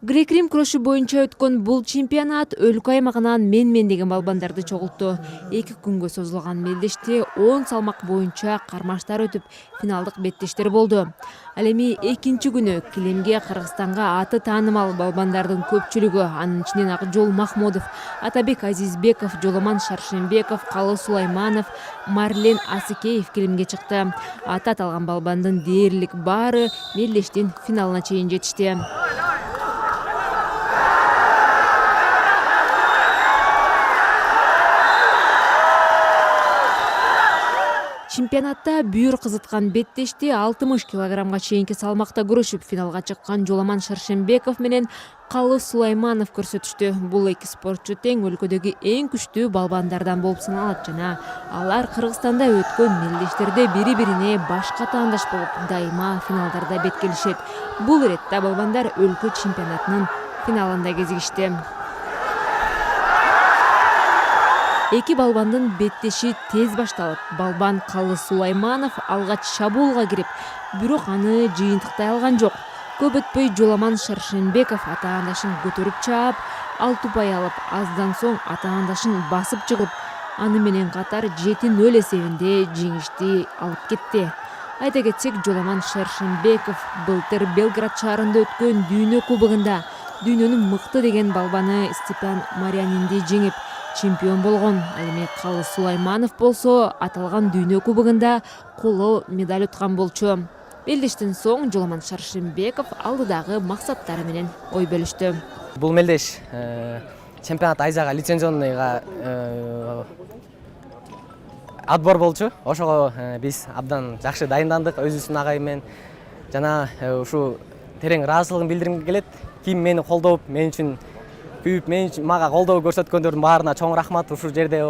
Грек-рим күрөшү боюнча өткөн бул чемпионат өлкө аймагынан мен деген балбандарды чогултту. 2 күнгө созулган мелдеште 10 салмак боюнча кармаштар өтүп, финалдык беттештер болду. Ал эми экинчи күнү килемге Кыргызстанга аты таанымал балбандардын көпчүлүгү, анын ичинен Акжол Махмудов, Атабек Азизбеков, Жоламан Шаршембеков, Калы Сулайманов, Марлен Асыкеев килемге чыкты. Аты аталган балбандын дээрлик баары мелдештин финалына чейин жетишти. Чемпионатта бүйүр кызыткан беттешти 60 килограммга чейинки салмакта күрөшүп, финалга чыккан Жоламан Шаршембеков менен Калы Сулайманов көрсөтүштү. Бул эки спортчу тең өлкөдөгү эң күчтүү балбандардан болуп саналат жана алар Кыргызстанда өткөн мелдештерде бири-бирине башка таандаш болуп, дайыма финалдарда беткелишет. Бул иретте балбандар өлкө чемпионатынын финалында кезигишти. Эки балбандын беттеши тез башталып, балбан Калы Сулайманов алгач шабуулга кирип, бирок аны жыйынтыктай алган жок. Көп өтпөй Жоламан Шаршембеков атаандашын көтөрүп чаап, алты упай алып, аздан соң атаандашын басып чыгып, аны менен катар 7-0 эсебинде жеңишти алып кетти. Айта кетсек, Жоламан Шаршембеков былтыр Белград шаарында өткөн дүйнө кубогунда дүйнөнүн мыкты деген балбаны Степан Марянинди жеңип, чемпион болгон. Ал эми Калы Сулайманов болсо аталган дүйнө кубогунда коло медаль уткан болчу. Мелдештен соң Жоламан Шаршембеков алдыдагы максаттары менен ой бөлүштү. Бул мелдеш чемпионат айзага лицензионныйга отбор болчу. Ошого биз абдан жакшы дайындандык өзүбүздүн агайым менен. Жана ушу терең ыраазычылыгын билдиргим келет. Ким мени колдоп, мен үчүн күйүп, мага колдоо көрсөткөндөрдүн баарына чоң рахмат. Ушул жерде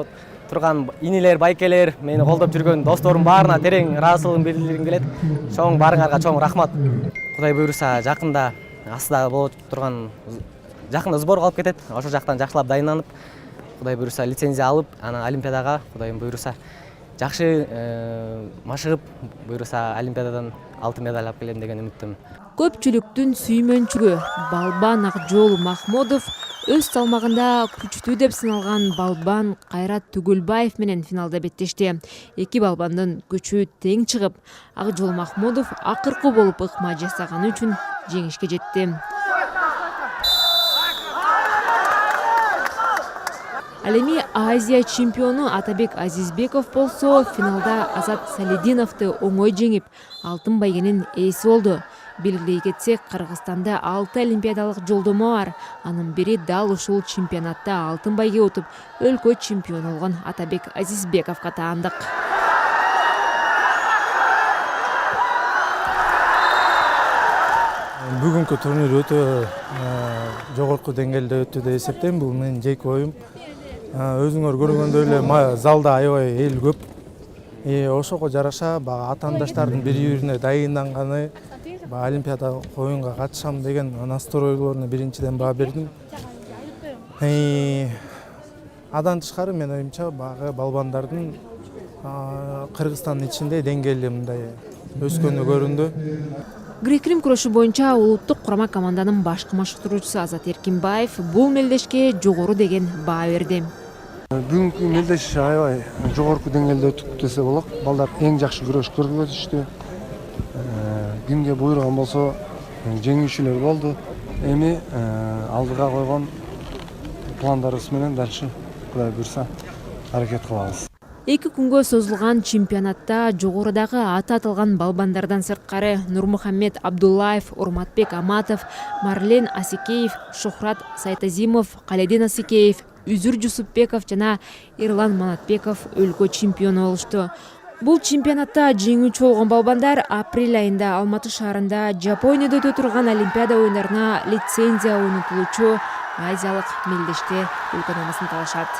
турган инилер, байкелер, мени колдоп жүргөн досторум баарына терең ыраазычылыгын билдиргим келет. Чоң баарыңарга чоң рахмат. Кудай буйруса жакында астыдагы болуп турган жакында сборго алып кетет. Ошол жактан жакшылап дайынданып, кудай буйруса лицензия алып, анан олимпиадага кудайым буйруса жакшы машыгып, буйруса олимпиададан алтын медаль алып келем деген үмүттөмүн. Көпчүлүктүн сүймөнчүгү балбан Акжол Махмудов өз салмагында күчтүү деп сыналган балбан Кайрат Түгүлбаев менен финалда беттешти. Эки балбандын күчү тең чыгып, Акжол Махмудов акыркы болуп ыкма жасаганы үчүн жеңишке жетти. Ал эми Азия чемпиону Атабек Азизбеков болсо финалда Азаттыкты оңой жеңип, алтын байгенин ээси болду. Белгилей кетсек, Кыргызстанда 6 олимпиадалык жолдомо бар. Анын бири дал ушул чемпионатта алтын байге утуп, өлкө чемпиону болгон Атабек Азизбековго таандык. Бүгүнкү турнир өтө жогорку деңгээлде өттү деп эсептейм. Бул менин жеке оюм. Өзүңөр көргөндөй эле залда аябай эл көп. Ошого жараша атаандаштардын бири-бирине дайынданганы, олимпиада оюнга катышам деген настройлоруна биринчиден баа бердим. Адан тышкары мен оюмча балбандардын Кыргызстандын ичинде деңгээли мындай өскөнү көрүндү. Грек-рим күрөшү боюнча улуттук курама команданын башкы машыктыруучусу Азаттык бул мелдешке жогору деген баа берди. Бүгүнкү мелдеш аябай жогорку деңгээлде өтүп десе болот. Балдар эң жакшы күрөш көрсөтүштү. Кимге буйруган болсо жеңүүчүлөр болду. Эми алдыга койгон пландарыбыз менен дальше кудай буйруса аракет кылабыз. 2 күнгө созулган чемпионатта жогорудагы аты аталган балбандардан сырткары Нурмухаммед Абдуллаев, Урматбек Аматов, Марлен Асыкеев, Шухрат Сайтазимов, Каледин Асыкеев, Үзүр Жусупбеков жана Эрлан Манатбеков өлкө чемпиону болушту. Бул чемпионатта жеңүүчү болгон балбандар апрель айында Алматы шаарында Жапонияда өтө турган Олимпиада оюндарына лицензия ойнотулуучу азиялык мелдеште өлкө намысын талашат.